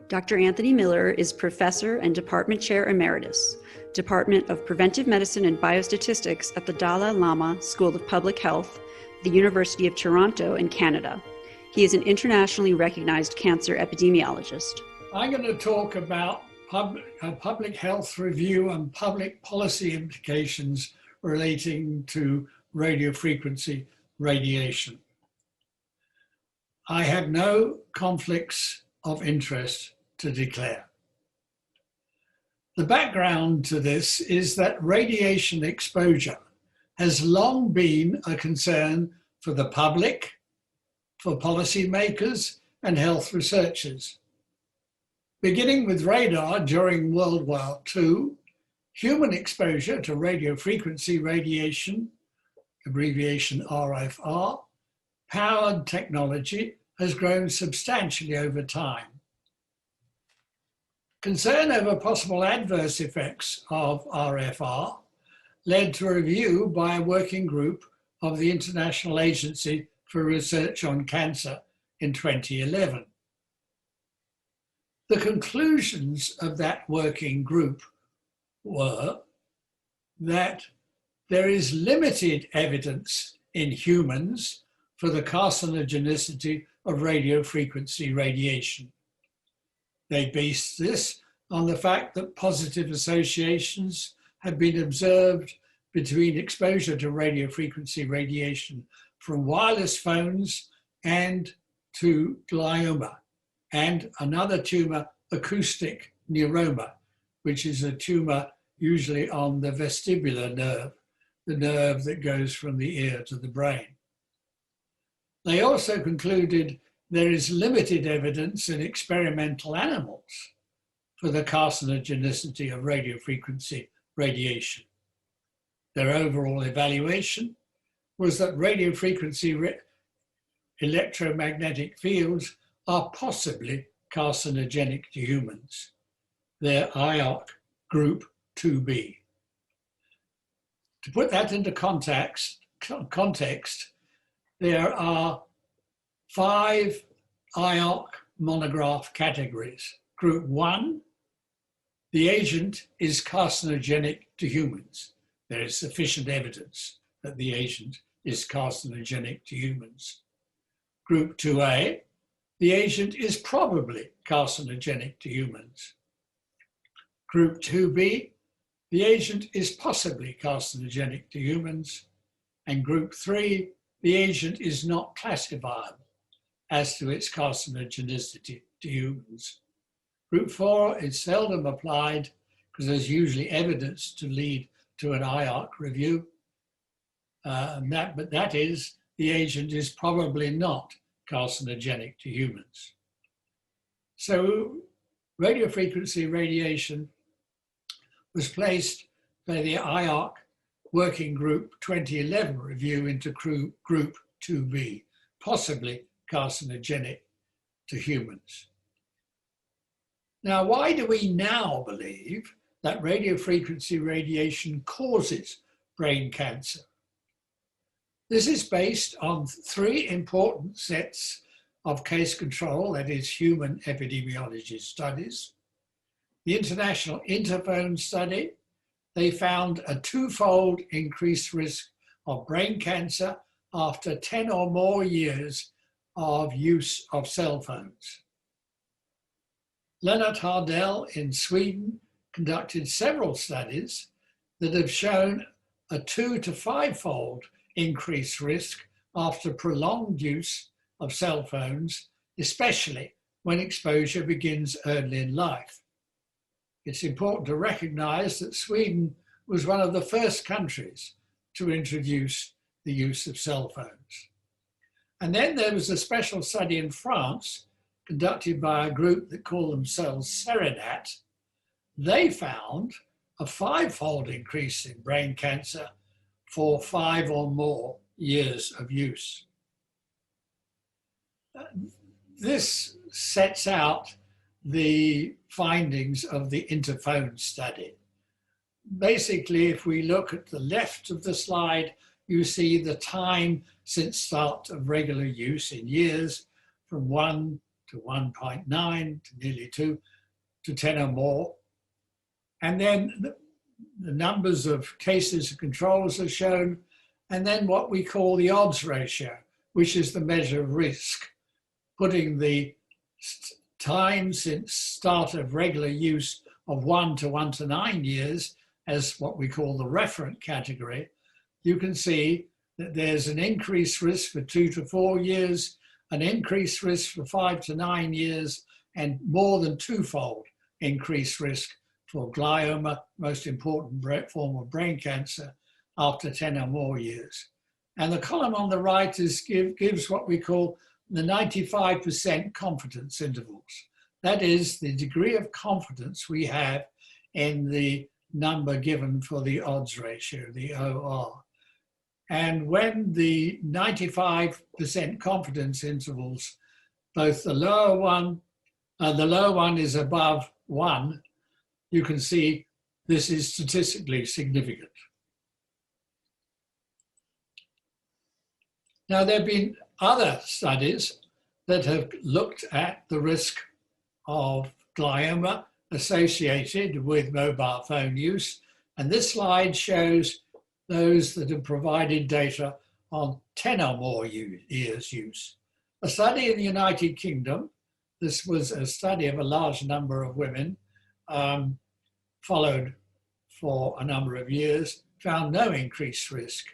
Dr. Anthony Miller is Professor and Department Chair Emeritus, Department of Preventive Medicine and Biostatistics at the Dalai Lama School of Public Health, the University of Toronto in Canada. He is an internationally recognized cancer epidemiologist. I'm going to talk about public health review and public policy implications relating to radiofrequency radiation. I have no conflicts of interest to declare. The background to this is that radiation exposure has long been a concern for the public, for policymakers, and health researchers. Beginning with radar during World War II, human exposure to radiofrequency radiation, abbreviation RFR, powered technology has grown substantially over time. Concern over possible adverse effects of RFR led to a review by a working group of the International Agency for Research on Cancer in 2011. The conclusions of that working group were that there is limited evidence in humans for the carcinogenicity of radiofrequency radiation. They based this on the fact that positive associations have been observed between exposure to radiofrequency radiation from wireless phones and to glioma, and another tumor, acoustic neuroma, which is a tumor usually on the vestibular nerve, the nerve that goes from the ear to the brain. They also concluded there is limited evidence in experimental animals for the carcinogenicity of radiofrequency radiation. Their overall evaluation was that radiofrequency electromagnetic fields are possibly carcinogenic to humans. Their IARC group 2B. To put that into context, there are 5 IARC monograph categories. Group 1, the agent is carcinogenic to humans. There is sufficient evidence that the agent is carcinogenic to humans. Group 2A, the agent is probably carcinogenic to humans. Group 2B, the agent is possibly carcinogenic to humans. And Group 3, the agent is not classifiable as to its carcinogenicity to humans. Group 4 is seldom applied because there's usually evidence to lead to an IARC review. But that is, the agent is probably not carcinogenic to humans. So radiofrequency radiation was placed by the IARC Working Group 2011 review into Group 2B, possibly carcinogenic to humans. Now, why do we now believe that radiofrequency radiation causes brain cancer? This is based on 3 important sets of case control, that is human epidemiology studies. The International Interphone study, they found a 2-fold increased risk of brain cancer after 10 or more years of use of cell phones. Lennart Hardell in Sweden conducted several studies that have shown a 2 to 5-fold increased risk after prolonged use of cell phones, especially when exposure begins early in life. It's important to recognize that Sweden was one of the first countries to introduce the use of cell phones. And then there was a special study in France conducted by a group that call themselves Serenat. They found a 5-fold increase in brain cancer for 5 or more years of use. This sets out the findings of the Interphone study. Basically, if we look at the left of the slide, you see the time since start of regular use in years from 1 to 1.9 to nearly 2 to 10 or more. And then the numbers of cases and controls are shown, and then what we call the odds ratio, which is the measure of risk, putting the time since start of regular use of 1 to 1 to 9 years as what we call the referent category. You can see that there's an increased risk for 2 to 4 years, an increased risk for 5 to 9 years, and more than twofold increased risk for glioma, most important form of brain cancer, after 10 or more years. And the column on the right gives what we call the 95% confidence intervals. That is the degree of confidence we have in the number given for the odds ratio, the OR. And when the 95% confidence intervals, both the lower one is above 1, you can see this is statistically significant. Now, there have been other studies that have looked at the risk of glioma associated with mobile phone use. And this slide shows those that have provided data on 10 or more years use. A study in the United Kingdom, this was a study of a large number of women, followed for a number of years, found no increased risk.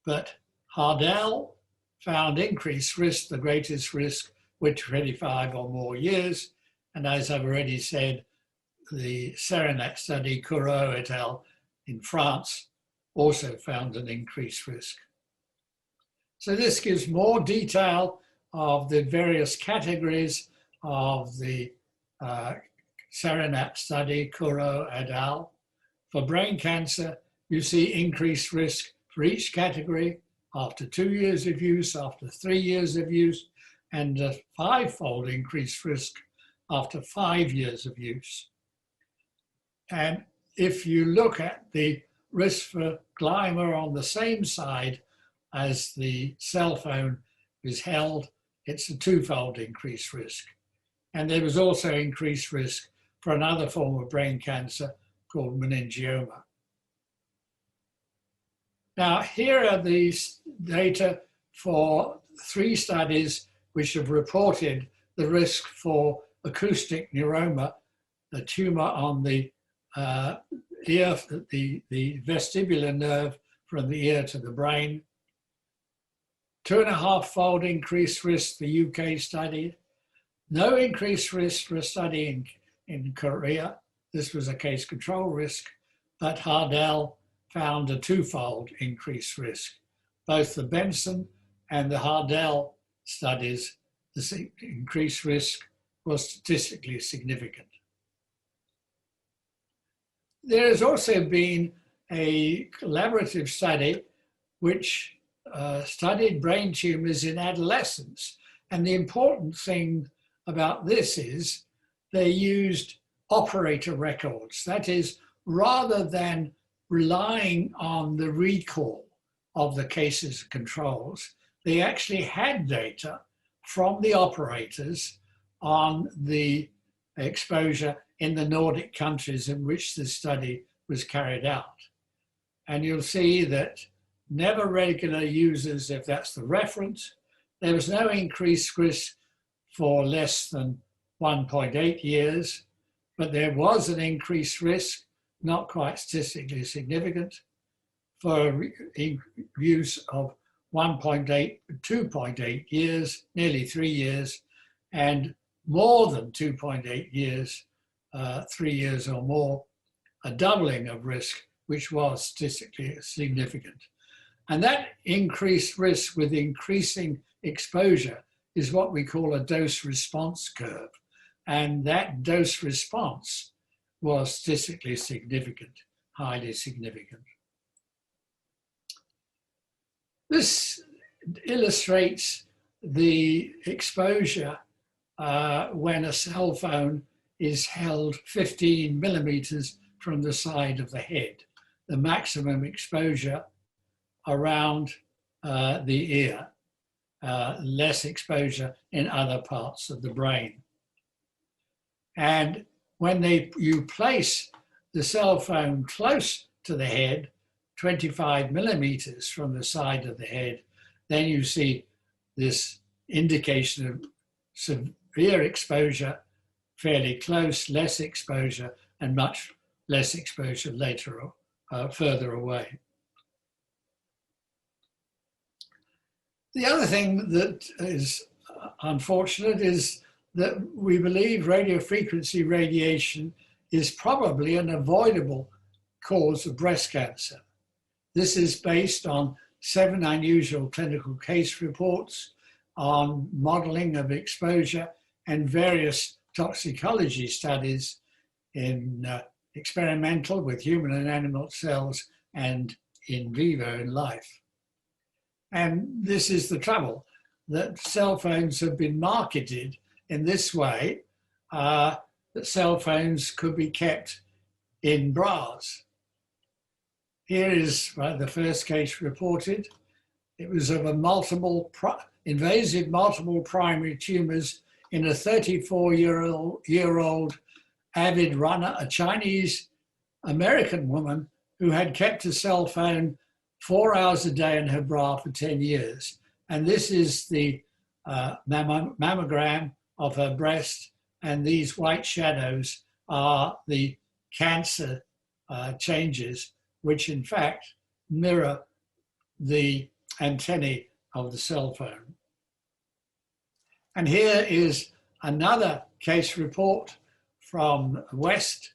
But Hardell found increased risk, the greatest risk, with 25 or more years. And as I've already said, the Serenac study, Courreau et al. In France, also found an increased risk. So this gives more detail of the various categories of the Serenac study, Courreau et al. For brain cancer, you see increased risk for each category after 2 years of use, after 3 years of use, and a 5-fold increased risk after 5 years of use. And if you look at the risk for glioma on the same side as the cell phone is held, it's a 2-fold increased risk. And there was also increased risk for another form of brain cancer called meningioma. Now, here are the data for 3 studies which have reported the risk for acoustic neuroma, the tumor on the ear, the vestibular nerve from the ear to the brain. 2.5-fold increased risk, the UK study. No increased risk for a study in Korea. This was a case control risk, but Hardell found a 2-fold increased risk. Both the Benson and the Hardell studies, the increased risk was statistically significant. There has also been a collaborative study which studied brain tumors in adolescents. And the important thing about this is they used operator records. That is, rather than relying on the recall of the cases and controls, they actually had data from the operators on the exposure in the Nordic countries in which the study was carried out. And you'll see that never regular users, if that's the reference, there was no increased risk for less than 1.8 years, but there was an increased risk, not quite statistically significant, for use of 1.8, 2.8 years, nearly 3 years, and more than 2.8 years, 3 years or more, a doubling of risk, which was statistically significant. And that increased risk with increasing exposure is what we call a dose response curve. And that dose response was statistically significant, highly significant. This illustrates the exposure when a cell phone is held 15 millimeters from the side of the head, the maximum exposure around the ear. less exposure in other parts of the brain. And when you place the cell phone close to the head, 25 millimeters from the side of the head, then you see this indication of severe exposure, fairly close, less exposure, and much less exposure later, further away. The other thing that is unfortunate is that we believe radiofrequency radiation is probably an avoidable cause of breast cancer. This is based on 7 unusual clinical case reports, on modeling of exposure, and various toxicology studies in experimental with human and animal cells and in vivo in life. And this is the trouble, that cell phones have been marketed in this way, that cell phones could be kept in bras. Here is the first case reported. It was of a invasive multiple primary tumors in a 34-year-old avid runner, a Chinese American woman who had kept a cell phone 4 hours a day in her bra for 10 years. And this is the mammogram of her breast, and these white shadows are the cancer changes, which in fact mirror the antennae of the cell phone. And here is another case report from West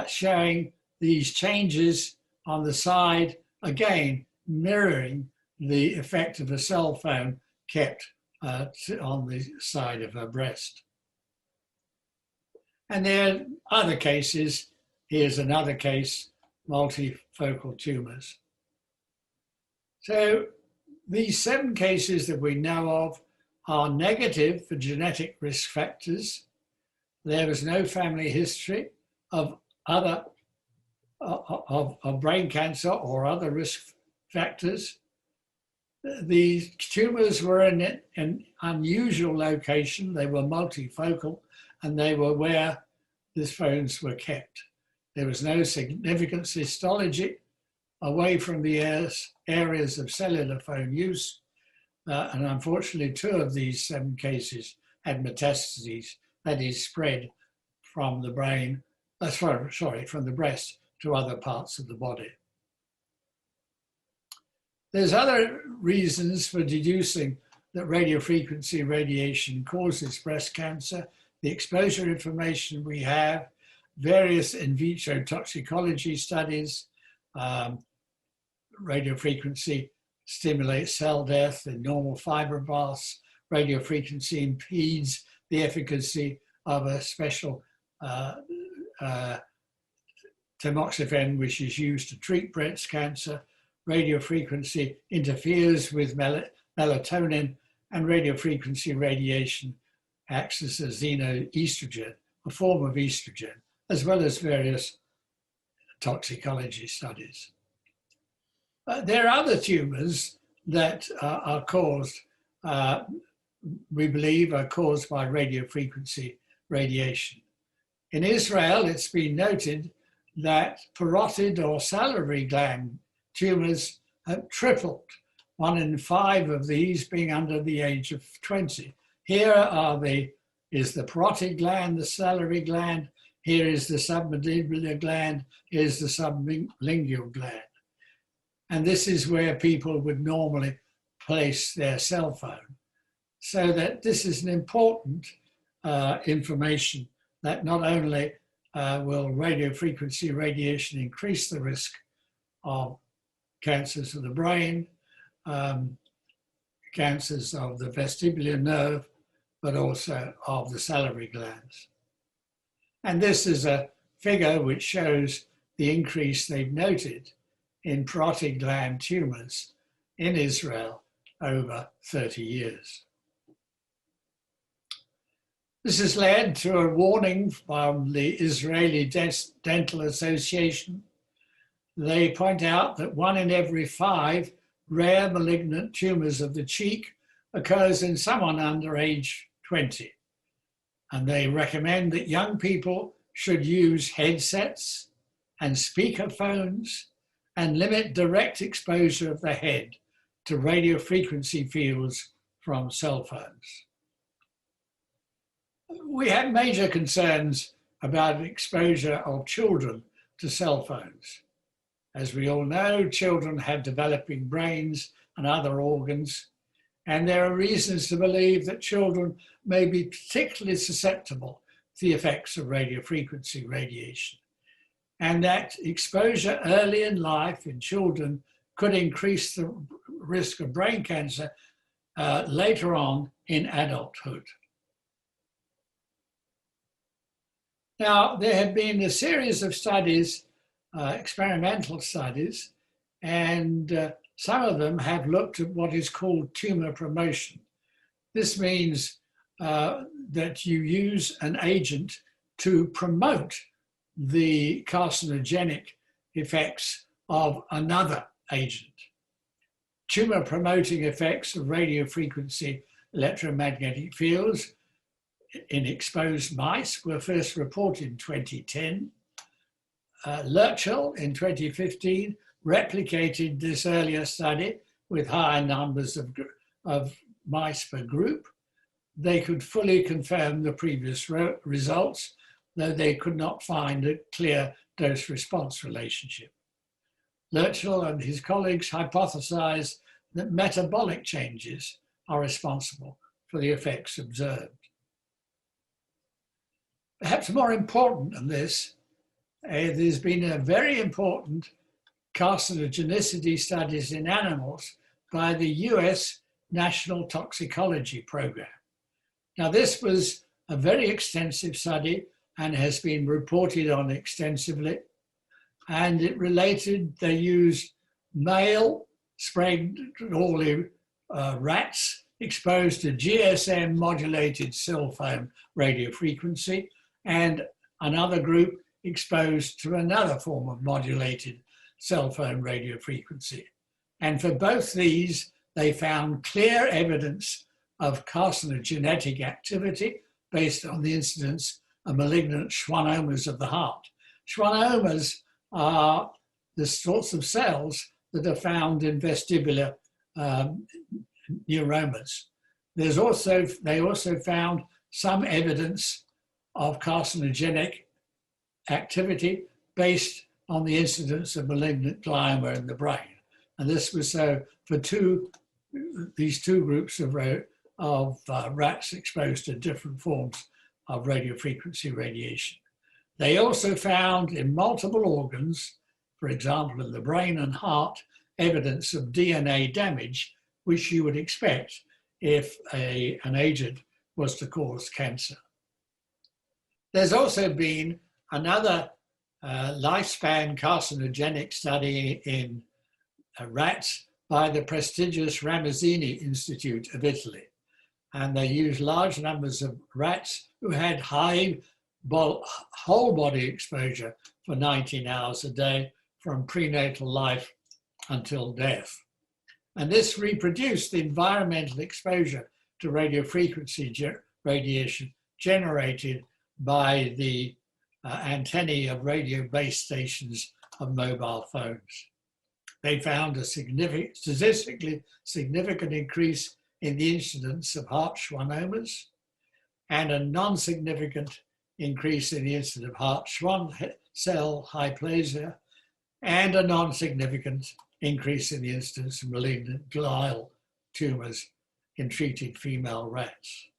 showing these changes on the side, again mirroring the effect of a cell phone kept on the side of her breast. And there are other cases. Here's another case, multifocal tumors. So these 7 cases that we know of are negative for genetic risk factors. There was no family history of brain cancer or other risk factors. The tumors were in an unusual location. They were multifocal, and they were where these phones were kept. There was no significant histology away from the areas of cellular phone use. And unfortunately, 2 of these 7 cases had metastases, that is, spread from the brain, from the breast to other parts of the body. There's other reasons for deducing that radiofrequency radiation causes breast cancer. The exposure information we have, various in vitro toxicology studies, radiofrequency stimulates cell death in normal fibroblasts. Radiofrequency impedes the efficacy of a special tamoxifen, which is used to treat breast cancer. Radiofrequency interferes with melatonin, and radiofrequency radiation acts as a xenoestrogen, a form of estrogen, as well as various toxicology studies. There are other tumors that are caused, we believe, are caused by radiofrequency radiation. In Israel, it's been noted that parotid or salivary gland tumors have tripled, 1 in 5 of these being under the age of 20. Here is the parotid gland, the salivary gland. Here is the submandibular gland. Here's the sublingual gland. And this is where people would normally place their cell phone. So that this is an important information that not only will radiofrequency radiation increase the risk of cancers of the brain, cancers of the vestibular nerve, but also of the salivary glands. And this is a figure which shows the increase they've noted in parotid gland tumors in Israel over 30 years. This has led to a warning from the Israeli Dental Association. They point out that 1 in every 5 rare malignant tumors of the cheek occurs in someone under age 20. And they recommend that young people should use headsets and speaker phones and limit direct exposure of the head to radio frequency fields from cell phones. We have major concerns about exposure of children to cell phones. As we all know, children have developing brains and other organs, and there are reasons to believe that children may be particularly susceptible to the effects of radio frequency radiation, and that exposure early in life in children could increase the risk of brain cancer later on in adulthood. Now, there have been a series of studies, experimental studies, and some of them have looked at what is called tumor promotion. This means that you use an agent to promote the carcinogenic effects of another agent. Tumor promoting effects of radio frequency electromagnetic fields in exposed mice were first reported in 2010. Lerchel in 2015 replicated this earlier study with higher numbers of mice per group. They could fully confirm the previous results, though they could not find a clear dose-response relationship. Lerchel and his colleagues hypothesized that metabolic changes are responsible for the effects observed. Perhaps more important than this, there's been a very important carcinogenicity studies in animals by the US National Toxicology Program. Now, this was a very extensive study and has been reported on extensively. And it related, they used male Sprague-Dawley rats exposed to GSM modulated cell phone radio frequency and another group exposed to another form of modulated cell phone radio frequency. And for both these, they found clear evidence of carcinogenetic activity based on the incidence of malignant schwannomas of the heart. Schwannomas are the sorts of cells that are found in vestibular neuromas. They also found some evidence of carcinogenic activity based on the incidence of malignant glioma in the brain. And this was so for these two groups of rats exposed to different forms of radiofrequency radiation. They also found in multiple organs, for example, in the brain and heart, evidence of DNA damage, which you would expect if an agent was to cause cancer. There's also been another lifespan carcinogenic study in rats by the prestigious Ramazzini Institute of Italy. And they used large numbers of rats who had high whole body exposure for 19 hours a day from prenatal life until death. And this reproduced the environmental exposure to radiofrequency radiation generated by the antennae of radio base stations of mobile phones. They found a statistically significant increase in the incidence of heart schwannomas and a non-significant increase in the incidence of heart Schwann cell hyplasia and a non-significant increase in the incidence of malignant glial tumors in treated female rats.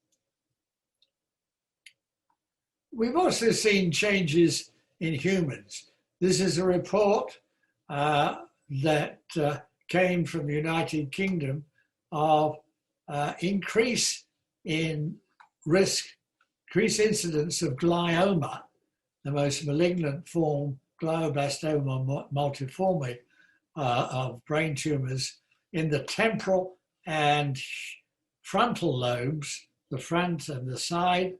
We've also seen changes in humans. This is a report that came from the United Kingdom of increase in risk, increased incidence of glioma, the most malignant form, glioblastoma multiforme of brain tumors in the temporal and frontal lobes, the front and the side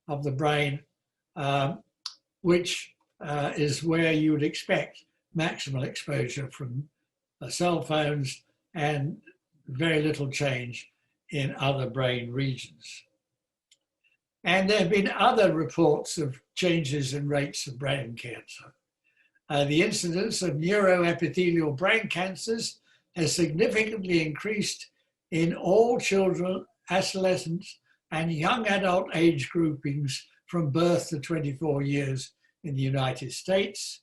of the brain, which is where you would expect maximal exposure from cell phones and very little change in other brain regions. And there have been other reports of changes in rates of brain cancer. The incidence of neuroepithelial brain cancers has significantly increased in all children, adolescents, and young adult age groupings from birth to 24 years in the United States.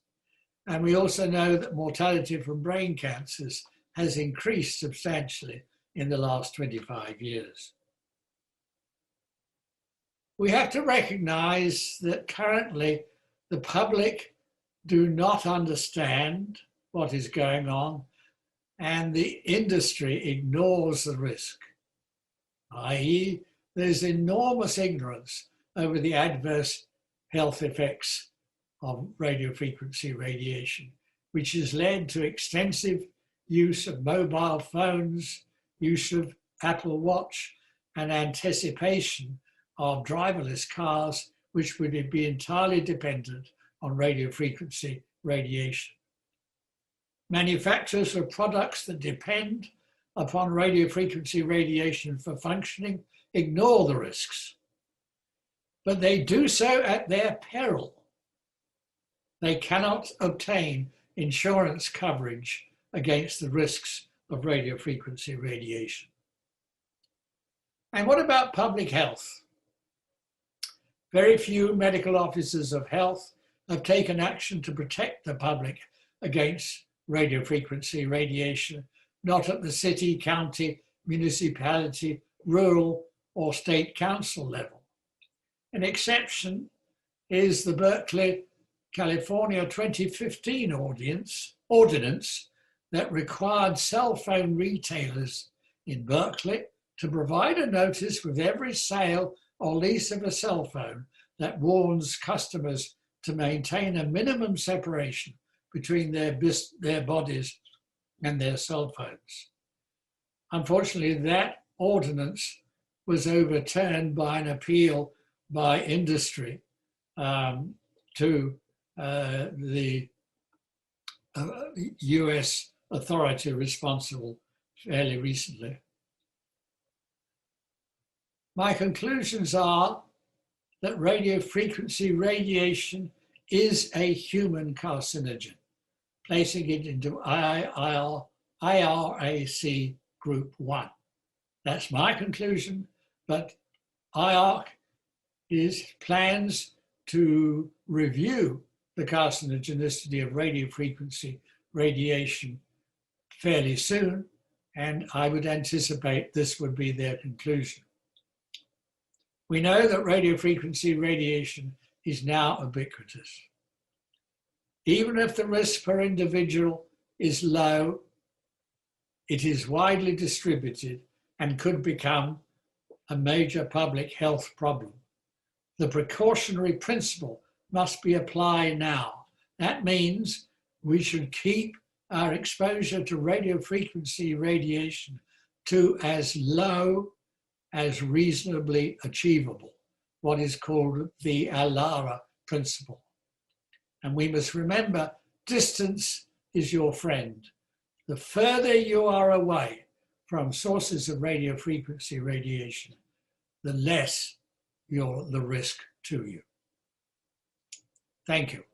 And we also know that mortality from brain cancers has increased substantially in the last 25 years. We have to recognize that currently the public do not understand what is going on, and the industry ignores the risk, i.e., there's enormous ignorance over the adverse health effects of radiofrequency radiation, which has led to extensive use of mobile phones, use of Apple Watch, and anticipation of driverless cars, which would be entirely dependent on radiofrequency radiation. Manufacturers of products that depend upon radiofrequency radiation for functioning ignore the risks, but they do so at their peril. They cannot obtain insurance coverage against the risks of radiofrequency radiation. And what about public health? Very few medical officers of health have taken action to protect the public against radiofrequency radiation, not at the city, county, municipality, rural, or state council level. An exception is the Berkeley, California 2015 ordinance that required cell phone retailers in Berkeley to provide a notice with every sale or lease of a cell phone that warns customers to maintain a minimum separation between their bodies and their cell phones. Unfortunately, that ordinance was overturned by an appeal by industry to the US authority responsible fairly recently. My conclusions are that radiofrequency radiation is a human carcinogen, placing it into IRAC group 1. That's my conclusion, but IARC plans to review the carcinogenicity of radiofrequency radiation fairly soon, and I would anticipate this would be their conclusion. We know that radiofrequency radiation is now ubiquitous. Even if the risk per individual is low, it is widely distributed and could become a major public health problem. The precautionary principle must be applied now. That means we should keep our exposure to radiofrequency radiation to as low as reasonably achievable, what is called the ALARA principle. And we must remember, distance is your friend. The further you are away from sources of radiofrequency radiation, the less the risk to you. Thank you.